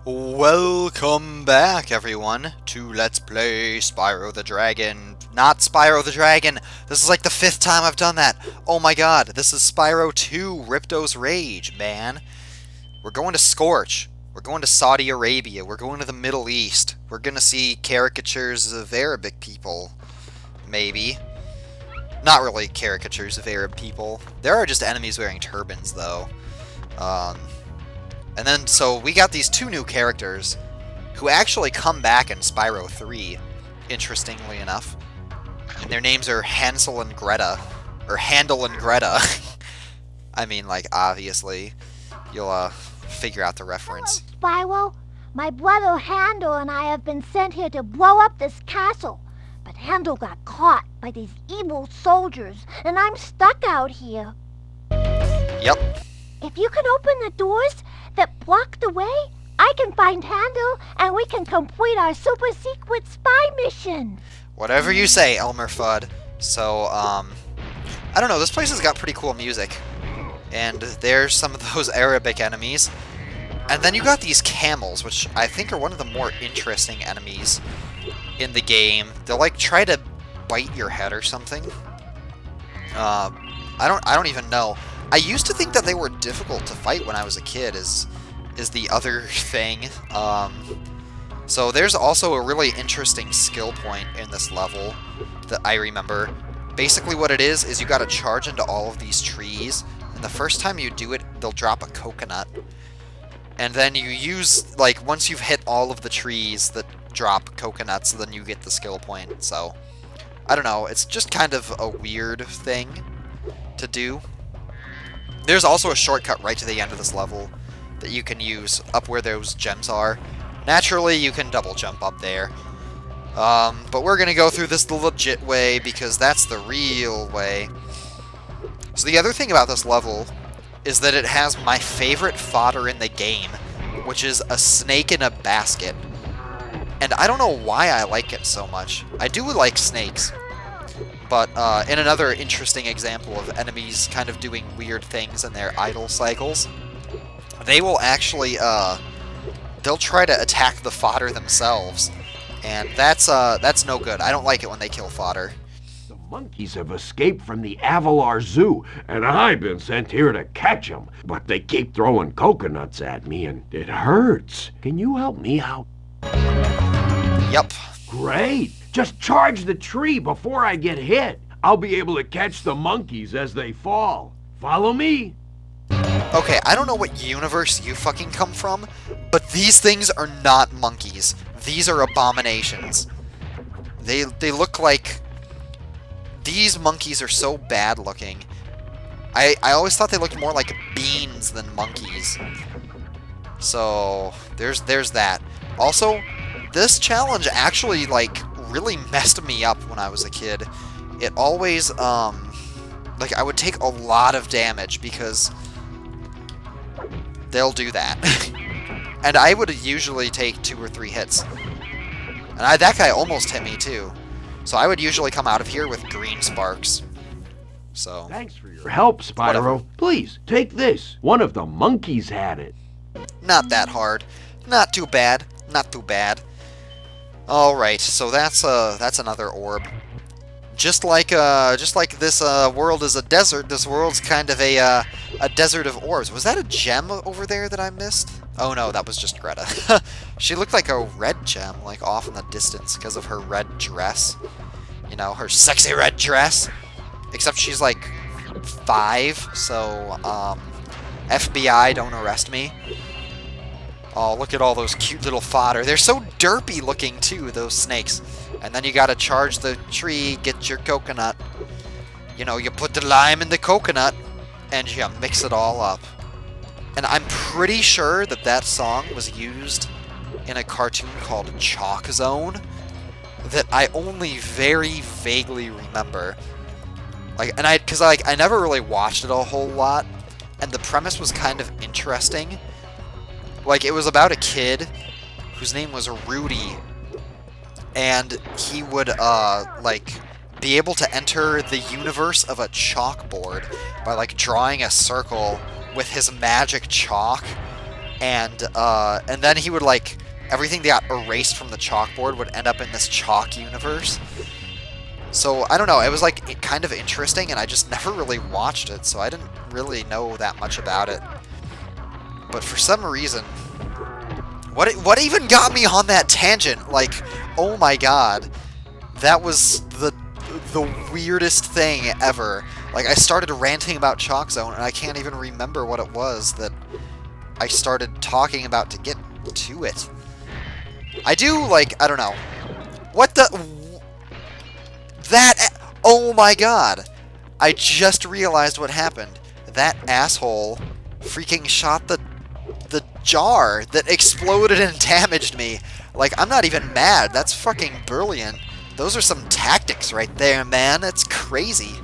Welcome back, everyone, to Let's Play Spyro the Dragon. Not Spyro the Dragon! This is like the 5th time I've done that! Oh my god, this is Spyro 2, Ripto's Rage, man. We're going to Scorch. We're going to Saudi Arabia. We're going to the Middle East. We're gonna see caricatures of Arabic people. Maybe. Not really caricatures of Arab people. There are just enemies wearing turbans, though. And then, so we got these 2 new characters who actually come back in Spyro 3, interestingly enough. And their names are Hansel and Greta. Or Handel and Greta. I mean, like, obviously. You'll, figure out the reference. Hello, Spyro. My brother Handel and I have been sent here to blow up this castle. But Handel got caught by these evil soldiers, and I'm stuck out here. Yep. If you can open the doors that block the way, I can find Handel, and we can complete our super secret spy mission. Whatever you say, Elmer Fudd. So, I don't know, this place has got pretty cool music. And there's some of those Arabic enemies. And then you got these camels, which I think are one of the more interesting enemies in the game. They'll, like, try to bite your head or something. I don't even know. I used to think that they were difficult to fight when I was a kid, is the other thing. So there's also a really interesting skill point in this level that I remember. Basically what it is you gotta charge into all of these trees, and the first time you do it, they'll drop a coconut. And then you use, like, once you've hit all of the trees that drop coconuts, then you get the skill point. So, I don't know, it's just kind of a weird thing to do. There's also a shortcut right to the end of this level that you can use up where those gems are. Naturally, you can double jump up there. But we're going to go through this the legit way because that's the real way. So the other thing about this level is that it has my favorite fodder in the game, which is a snake in a basket. And I don't know why I like it so much. I do like snakes. But in another interesting example of enemies kind of doing weird things in their idle cycles, they will actually, they'll try to attack the fodder themselves. And that's no good. I don't like it when they kill fodder. The monkeys have escaped from the Avalar Zoo, and I've been sent here to catch them. But they keep throwing coconuts at me, and it hurts. Can you help me out? Yep. Great! Just charge the tree before I get hit. I'll be able to catch the monkeys as they fall. Follow me. Okay, I don't know what universe you fucking come from, but these things are not monkeys. These are abominations. They look like... These monkeys are so bad looking. I always thought they looked more like beans than monkeys. So, there's that. Also, this challenge actually, like, really messed me up when I was a kid. It always, like, I would take a lot of damage because they'll do that. And I would usually take 2 or 3 hits. And that guy almost hit me, too. So I would usually come out of here with green sparks. So, thanks for your help, Spyro. Whatever. Please, take this. One of the monkeys had it. not that hard. Not too bad. Not too bad. Alright, so that's another orb. Just like this world is a desert, this world's kind of a desert of orbs. Was that a gem over there that I missed? Oh no, that was just Greta. She looked like a red gem, like off in the distance because of her red dress. You know, her sexy red dress. Except she's like 5, so FBI, don't arrest me. Oh, look at all those cute little fodder. They're so derpy looking, too, those snakes. And then you gotta charge the tree, get your coconut. You know, you put the lime in the coconut, and you mix it all up. And I'm pretty sure that that song was used in a cartoon called Chalk Zone that I only very vaguely remember. Like, and because I never really watched it a whole lot, and the premise was kind of interesting. Like, it was about a kid whose name was Rudy, and he would, like, be able to enter the universe of a chalkboard by, like, drawing a circle with his magic chalk. and then he would like everything that got erased from the chalkboard would end up in this chalk universe. So I don't know, it was like kind of interesting, and I just never really watched it, so I didn't really know that much about it. But for some reason, what even got me on that tangent? Like, oh my god, that was the weirdest thing ever. Like, I started ranting about Chalk Zone, and I can't even remember what it was that I started talking about to get to it. I do, like, I don't know. What the... That... Oh my god! I just realized what happened. That asshole freaking shot the jar that exploded and damaged me. Like, I'm not even mad. That's fucking brilliant. Those are some tactics right there, man. That's crazy.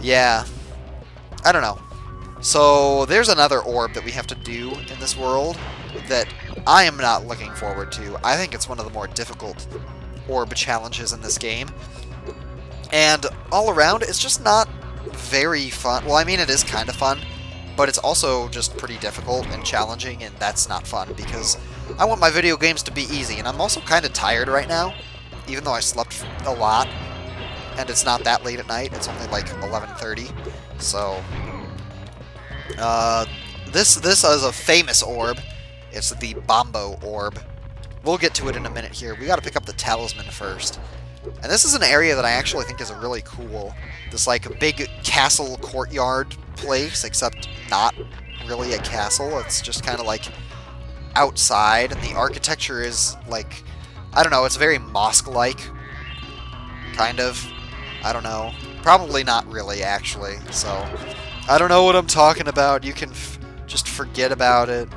Yeah. I don't know. So, there's another orb that we have to do in this world that I am not looking forward to. I think it's one of the more difficult orb challenges in this game. And all around, it's just not very fun. Well, I mean, it is kind of fun, but it's also just pretty difficult and challenging, and that's not fun because I want my video games to be easy, and I'm also kind of tired right now, even though I slept a lot, and it's not that late at night. It's only like 11:30, so this is a famous orb. It's the Bombo orb. We'll get to it in a minute here. We got to pick up the talisman first. And this is an area that I actually think is really cool. This like big castle courtyard place, except not really a castle. It's just kind of like outside, and the architecture is like, I don't know, it's very mosque-like, kind of. I don't know. Probably not really, actually. So, I don't know what I'm talking about. You can just forget about it.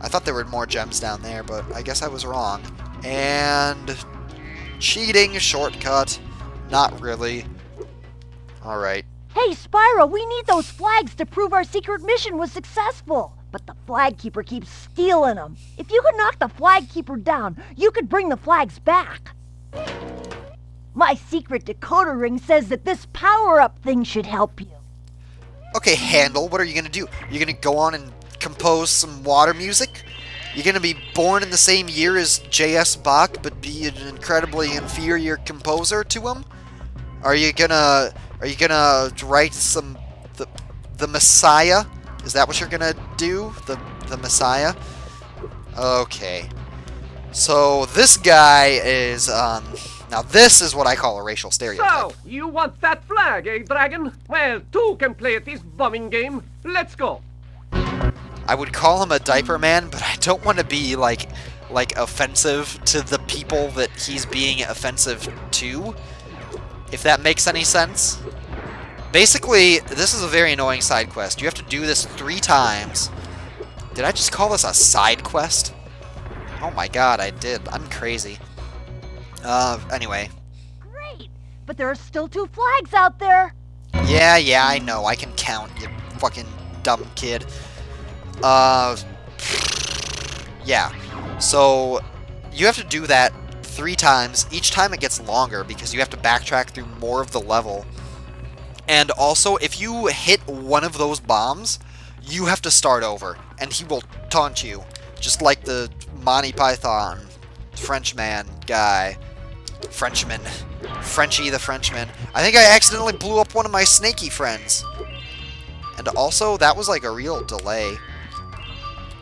I thought there were more gems down there, but I guess I was wrong. And... cheating, shortcut. Not really. Alright. Hey, Spyro, we need those flags to prove our secret mission was successful. But the flag keeper keeps stealing them. If you could knock the flag keeper down, you could bring the flags back. My secret decoder ring says that this power-up thing should help you. Okay, Handle, what are you gonna do? You're gonna go on and compose some water music? You're gonna be born in the same year as J.S. Bach, but be an incredibly inferior composer to him? Are you gonna write some the Messiah? Is that what you're gonna do? The Messiah? Okay. So this guy is now this is what I call a racial stereotype. So, you want that flag, eh, Dragon? Well, two can play at this bombing game. Let's go. I would call him a diaper man, but I don't want to be like offensive to the people that he's being offensive to, if that makes any sense. Basically, this is a very annoying side quest. You have to do this 3 times. Did I just call this a side quest? Oh my god, I did. I'm crazy. Anyway. Great, but there are still 2 flags out there. Yeah, I know. I can count, you fucking dumb kid. Yeah. So, you have to do that 3 times. Each time it gets longer because you have to backtrack through more of the level. And also, if you hit one of those bombs, you have to start over. And he will taunt you. Just like the Monty Python Frenchman guy. Frenchman. Frenchie the Frenchman. I think I accidentally blew up one of my snaky friends. And also, that was like a real delay.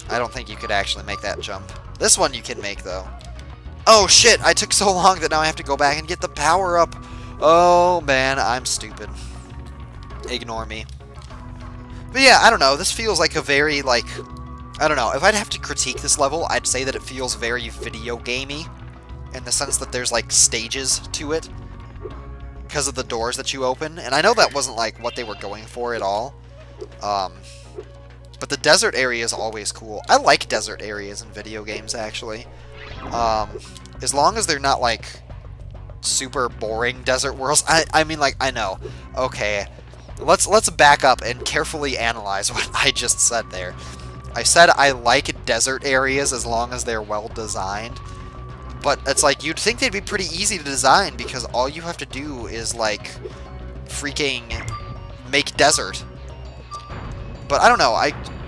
I don't think you could actually make that jump. This one you can make, though. Oh, shit! I took so long that now I have to go back and get the power up. Oh, man, I'm stupid. Ignore me. But yeah, I don't know. This feels like a very, like... I don't know. If I'd have to critique this level, I'd say that it feels very video gamey. In the sense that there's, like, stages to it. Because of the doors that you open. And I know that wasn't, like, what they were going for at all. But the desert area is always cool. I like desert areas in video games, actually. As long as they're not, like, super boring desert worlds. I mean, like, I know. Okay. Let's back up and carefully analyze what I just said there. I said I like desert areas as long as they're well designed. But it's like, you'd think they'd be pretty easy to design because all you have to do is, like, freaking make desert. But I don't know,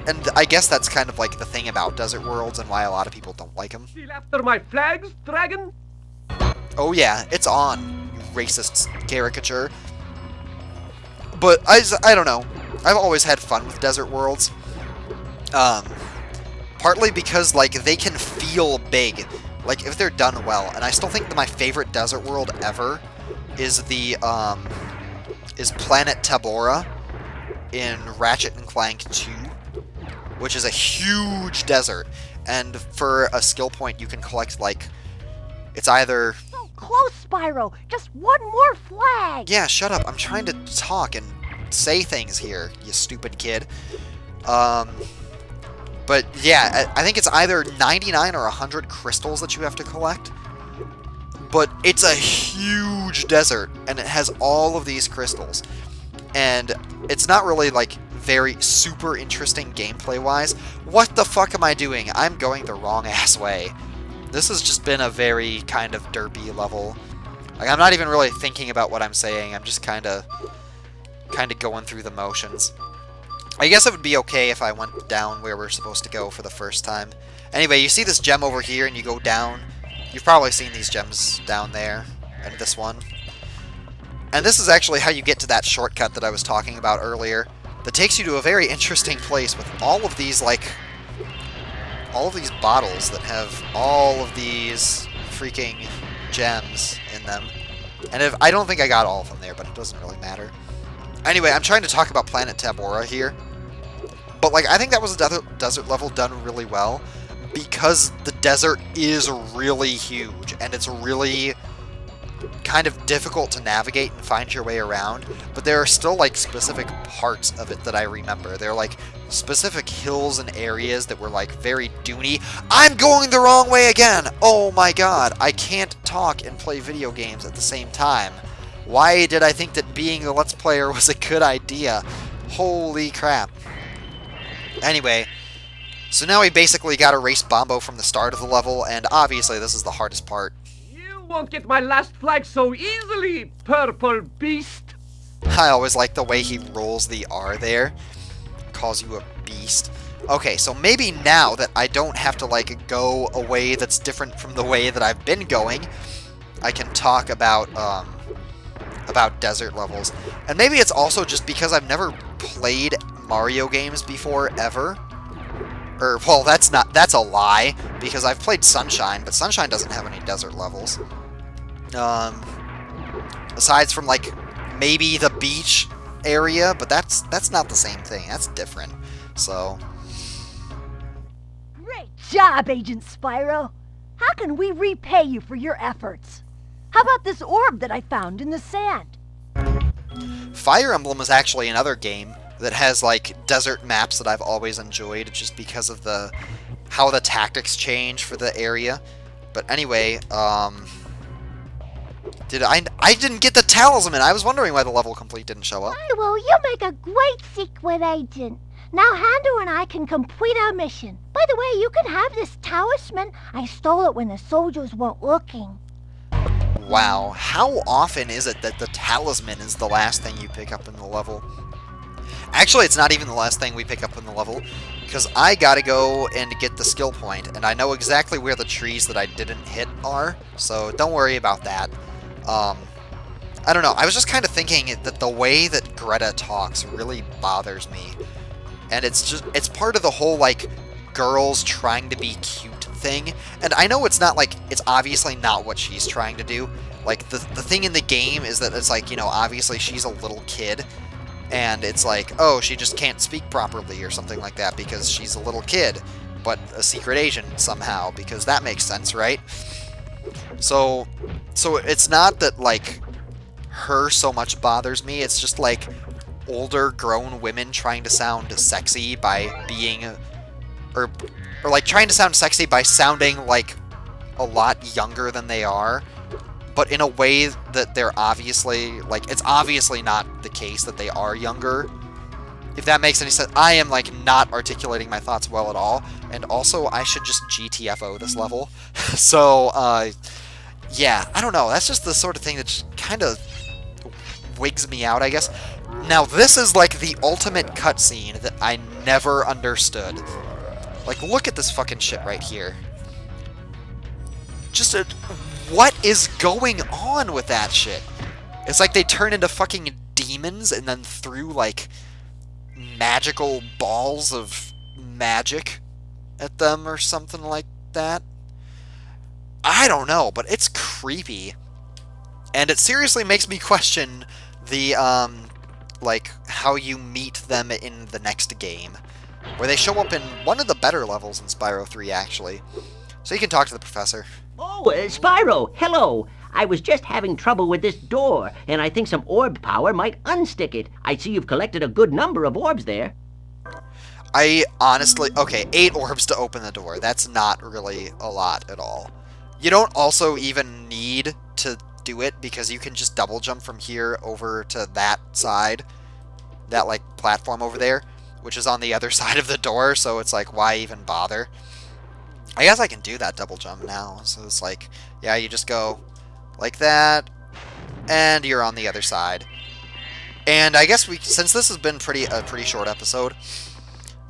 And I guess that's kind of like the thing about Desert Worlds and why a lot of people don't like them. Still after my flags, dragon? Oh yeah, it's on, you racist caricature. But I don't know. I've always had fun with Desert Worlds. Partly because like they can feel big, like if they're done well. And I still think that my favorite Desert World ever is the is Planet Tabora in Ratchet and Clank 2, which is a huge desert. And for a skill point, you can collect like it's either. So close, Spyro. Just one more flag. Yeah, shut up. I'm trying to talk and say things here, you stupid kid. But yeah, I think it's either 99 or 100 crystals that you have to collect. But it's a huge desert, and it has all of these crystals. And it's not really, like, very super interesting gameplay-wise. What the fuck am I doing? I'm going the wrong-ass way. This has just been a very kind of derpy level. Like, I'm not even really thinking about what I'm saying. I'm just kind of going through the motions. I guess it would be okay if I went down where we're supposed to go for the first time. Anyway, you see this gem over here and you go down. You've probably seen these gems down there, and this one. And this is actually how you get to that shortcut that I was talking about earlier, that takes you to a very interesting place with all of these, like, all of these bottles that have all of these freaking gems in them. And I don't think I got all of them there, but it doesn't really matter. Anyway, I'm trying to talk about Planet Tabora here. But, like, I think that was a desert level done really well, because the desert is really huge, and it's really kind of difficult to navigate and find your way around, but there are still, like, specific parts of it that I remember. There are, like, specific hills and areas that were, like, very duny. I'm going the wrong way again! Oh my god, I can't talk and play video games at the same time. Why did I think that being a Let's Player was a good idea? Holy crap. Anyway, so now we basically got to race Bombo from the start of the level, and obviously this is the hardest part. You won't get my last flag so easily, purple beast. I always like the way he rolls the R there. Calls you a beast. Okay, so maybe now that I don't have to, like, go a way that's different from the way that I've been going, I can talk about desert levels. And maybe it's also just because I've never played Mario games before, ever. Or, well, that's a lie, because I've played Sunshine, but Sunshine doesn't have any desert levels. Aside from, like, maybe the beach area, but that's not the same thing. That's different. So. Great job, Agent Spyro. How can we repay you for your efforts? How about this orb that I found in the sand? Fire Emblem is actually another game that has, like, desert maps that I've always enjoyed, just because of how the tactics change for the area. But anyway, I didn't get the talisman. I was wondering why the level complete didn't show up. Well, you make a great secret agent. Now Hando and I can complete our mission. By the way, you can have this talisman. I stole it when the soldiers weren't looking. Wow, how often is it that the talisman is the last thing you pick up in the level? Actually, it's not even the last thing we pick up in the level, because I gotta go and get the skill point, and I know exactly where the trees that I didn't hit are, so don't worry about that. I don't know, I was just kind of thinking that the way that Greta talks really bothers me. And it's part of the whole, like, girls trying to be cute thing. And I know it's not, like, it's obviously not what she's trying to do. Like, the thing in the game is that it's like, you know, obviously she's a little kid. And it's like, oh, she just can't speak properly or something like that because she's a little kid. But a secret agent somehow, because that makes sense, right? So it's not that, like, her so much bothers me. It's just, like, older grown women trying to sound sexy by being, or like trying to sound sexy by sounding like a lot younger than they are, but in a way that they're obviously, like, it's obviously not the case that they are younger. If that makes any sense. I am, like, not articulating my thoughts well at all, and also I should just GTFO this level. So, yeah, I don't know, that's just the sort of thing that just kind of wigs me out, I guess. Now this is like the ultimate cutscene that I never understood. Like, look at this fucking shit right here. Just what is going on with that shit? It's like they turn into fucking demons and then threw like magical balls of magic at them or something like that. I don't know, but it's creepy. And it seriously makes me question the, like, how you meet them in the next game. Where they show up in one of the better levels in Spyro 3, actually. So you can talk to the professor. Oh, Spyro, hello. I was just having trouble with this door, and I think some orb power might unstick it. I see you've collected a good number of orbs there. I honestly... Okay, 8 orbs to open the door. That's not really a lot at all. You don't also even need to do it, because you can just double jump from here over to that side. That, like, platform over there, which is on the other side of the door, so it's like, why even bother? I guess I can do that double jump now, so it's like, yeah, you just go like that, and you're on the other side. And I guess since this has been a pretty short episode,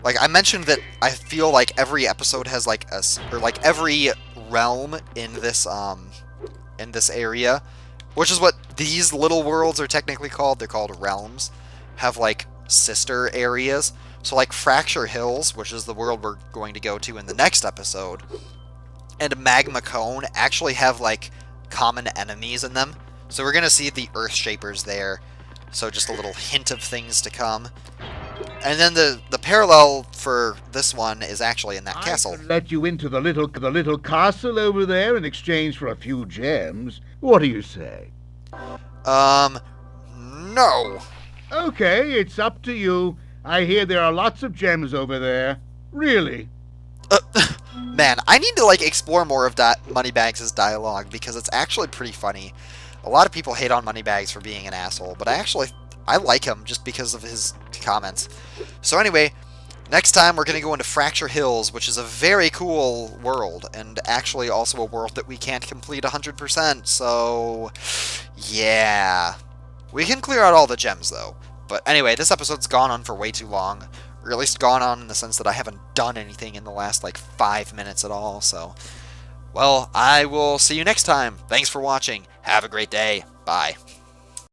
like I mentioned that I feel like every episode has like every realm in this area, which is what these little worlds are technically called. They're called realms, have like sister areas. So like Fracture Hills, which is the world we're going to go to in the next episode, and Magma Cone actually have like common enemies in them. So we're going to see the Earth Shapers there. So just a little hint of things to come. And then the parallel for this one is actually in that castle. I could let you into the little castle over there in exchange for a few gems. What do you say? No. Okay, it's up to you. I hear there are lots of gems over there. Really? Man, I need to like explore more of Moneybags' dialogue because it's actually pretty funny. A lot of people hate on Moneybags for being an asshole, but I like him just because of his comments. So anyway, next time we're going to go into Fracture Hills, which is a very cool world, and actually also a world that we can't complete 100%, so yeah. We can clear out all the gems, though. But anyway, this episode's gone on for way too long. Or at least gone on in the sense that I haven't done anything in the last, like, 5 minutes at all, so... Well, I will see you next time. Thanks for watching. Have a great day. Bye.